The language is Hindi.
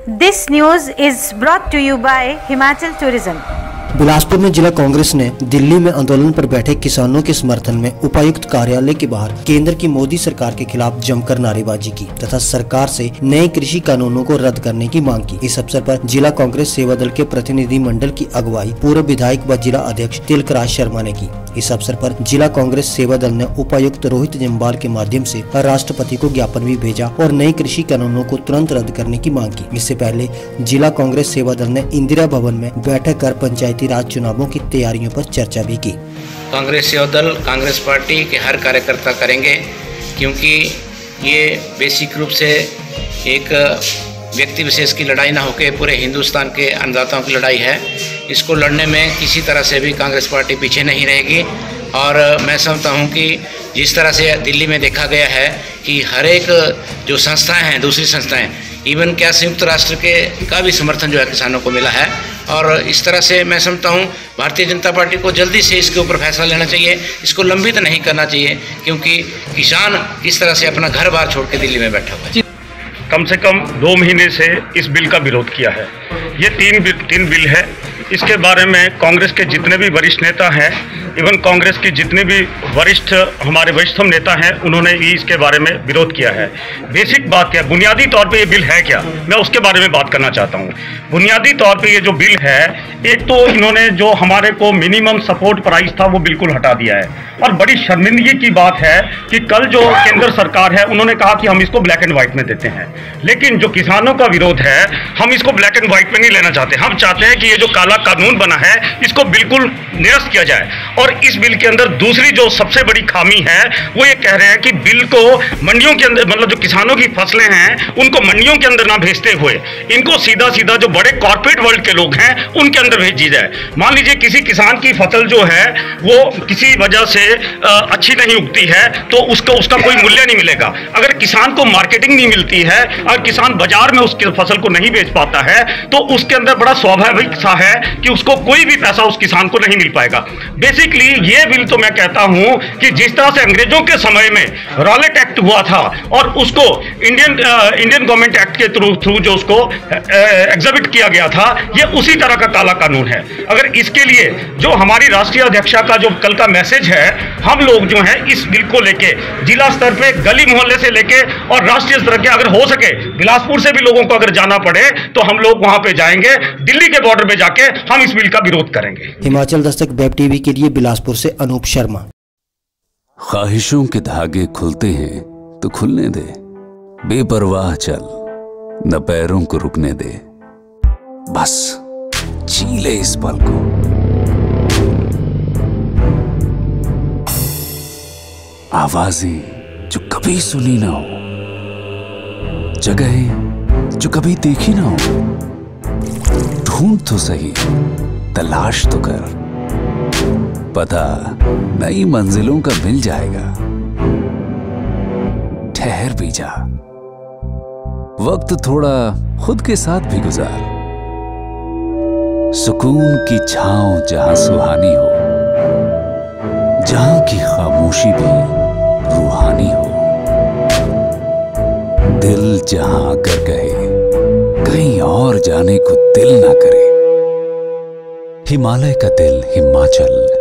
This news is brought to you by Himachal Tourism. Bilaspur में जिला कांग्रेस ने दिल्ली में आंदोलन पर बैठे किसानों के समर्थन में उपायुक्त कार्यालय के बाहर केंद्र की मोदी सरकार के खिलाफ जमकर नारेबाजी की तथा सरकार से नए कृषि कानूनों को रद्द करने की मांग की। इस अवसर पर जिला कांग्रेस सेवा दल के प्रतिनिधि मंडल की अगुवाई पूर्व विधायक व जिला अध्यक्ष तिलकराज शर्मा ने की। इस अवसर पर जिला कांग्रेस सेवा दल ने उपायुक्त रोहित जम्वाल के माध्यम से राष्ट्रपति को ज्ञापन भी भेजा और नए कृषि कानूनों को तुरंत रद्द करने की मांग की। इससे पहले जिला कांग्रेस सेवा दल ने इंदिरा भवन में बैठक कर पंचायती राज चुनावों की तैयारियों पर चर्चा भी की। कांग्रेस सेवा दल कांग्रेस पार्टी के हर कार्यकर्ता करेंगे, क्योंकि ये बेसिक रूप से एक व्यक्ति विशेष की लड़ाई ना होकर पूरे हिंदुस्तान के अन्नदाताओं की लड़ाई है। इसको लड़ने में किसी तरह से भी कांग्रेस पार्टी पीछे नहीं रहेगी। और मैं समझता हूँ कि जिस तरह से दिल्ली में देखा गया है कि हर एक जो संस्थाएं हैं, दूसरी संस्थाएं, इवन क्या संयुक्त राष्ट्र का भी समर्थन जो है किसानों को मिला है। और इस तरह से मैं समझता हूँ भारतीय जनता पार्टी को जल्दी से इसके ऊपर फैसला लेना चाहिए, इसको लंबित नहीं करना चाहिए, क्योंकि किसान किस तरह से अपना घर बार छोड़ के दिल्ली में बैठा हुआ है। कम से कम 2 महीने से इस बिल का विरोध किया है। ये तीन बिल है। इसके बारे में कांग्रेस के जितने भी वरिष्ठ नेता हैं, इवन कांग्रेस के जितने भी हमारे वरिष्ठतम नेता हैं, उन्होंने भी इसके बारे में विरोध किया है। बेसिक बात क्या, बुनियादी तौर पे ये बिल है क्या, मैं उसके बारे में बात करना चाहता हूँ। बुनियादी तौर पे ये जो बिल है, एक तो इन्होंने जो हमारे को मिनिमम सपोर्ट प्राइस था वो बिल्कुल हटा दिया है। और बड़ी शर्मिंदगी की बात है कि कल जो केंद्र सरकार है, उन्होंने कहा कि हम इसको ब्लैक एंड व्हाइट में देते हैं, लेकिन जो किसानों का विरोध है, हम इसको ब्लैक एंड व्हाइट में नहीं लेना चाहते। हम चाहते हैं कि ये जो काला कानून बना है, इसको बिल्कुल निरस्त किया जाए। और इस बिल के अंदर दूसरी जो सबसे बड़ी खामी है, वो ये कह रहे हैं कि बिल को मंडियों के अंदर, मतलब जो किसानों की फसलें हैं, उनको मंडियों के अंदर ना भेजते हुए इनको सीधा सीधा जो बड़े कॉर्पोरेट वर्ल्ड के लोग हैं उनके अंदर भेजी जाए। मान लीजिए किसी किसान की फसल जो है वो किसी वजह से अच्छी नहीं उगती है, तो उसका कोई मूल्य नहीं मिलेगा। अगर किसान को मार्केटिंग नहीं मिलती है और किसान बाजार में उसकी फसल को नहीं बेच पाता है, तो उसके अंदर बड़ा स्वाभाविक सा है कि उसको कोई भी पैसा उस किसान को नहीं मिल पाएगा। बेसिकली ये बिल तो मैं कहता हूं कि जिस तरह से अंग्रेजों के समय में रॉलेट एक्ट हुआ था और उसको इंडियन गवर्नमेंट एक्ट के थ्रू जो उसको एग्जिबिट किया गया था, ये उसी तरह का काला कानून है। अगर इसके लिए जो हमारी राष्ट्रीय अध्यक्षा का जो कल का मैसेज है, हम लोग जो है इस बिल को लेके जिला स्तर पे, गली मोहल्ले से लेके और राष्ट्रीय स्तर के, अगर हो सके बिलासपुर से भी लोगों को अगर जाना पड़े तो हम लोग वहां पे जाएंगे, दिल्ली के बॉर्डर पे जाके हम इस बिल का विरोध करेंगे। हिमाचल दस्तक वेब टीवी के लिए बिलासपुर से अनूप शर्मा। ख्वाहिशों के धागे खुलते हैं तो खुलने दे, बेपरवाह चल, न पैरों को रुकने दे, बस जी ले इस पल को। आवाजें जो कभी सुनी ना हो, जगहें जो कभी देखी ना हो, ढूंढ तो सही, तलाश तो कर, पता नई मंजिलों का मिल जाएगा। ठहर भी जा, वक्त थोड़ा खुद के साथ भी गुजार, सुकून की छांव जहां सुहानी हो, जहां की खामोशी भी रूहानी हो, दिल जहां आकर कहे कहीं और जाने को दिल ना करे। हिमालय का दिल हिमाचल।